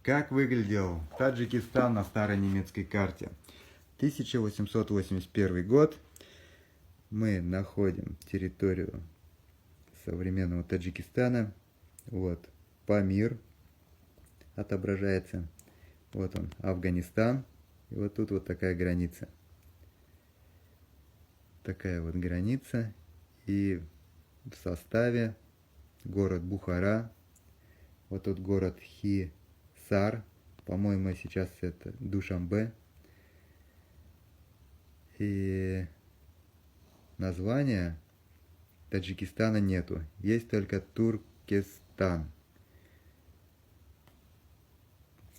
Как выглядел Таджикистан на старой немецкой карте? 1881 год. Мы находим территорию современного Таджикистана. Вот Памир отображается. Вот он, Афганистан. И вот тут вот такая граница. Такая вот граница. И в составе город Бухара. Вот тут город Хисар. По-моему, сейчас это Душанбе. И названия Таджикистана нету. Есть только Туркестан.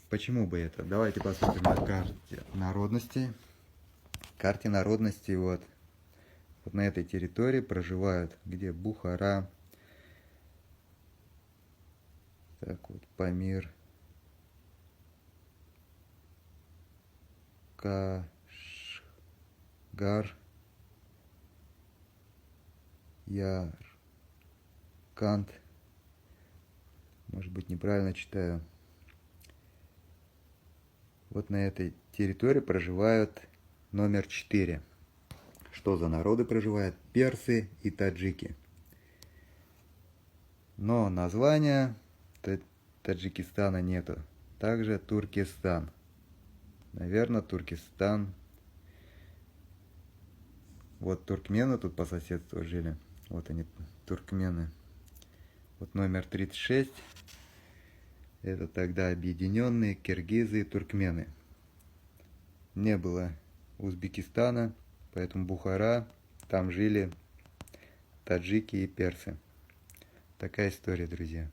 Почему бы это? Давайте посмотрим на карте народностей. Карте народностей вот на этой территории проживают, где Бухара, так вот, Памир, Кашгар, Ярканд, может быть, неправильно читаю. Вот на этой территории проживают номер 4. Что за народы проживают? Персы и таджики. Но названия Таджикистана нету. Также Туркестан. Наверное, Туркестан. Вот туркмены тут по соседству жили. Вот они, туркмены. Вот номер 36. Это тогда объединенные киргизы и туркмены. Не было Узбекистана, поэтому Бухара, там жили таджики и персы. Такая история, друзья.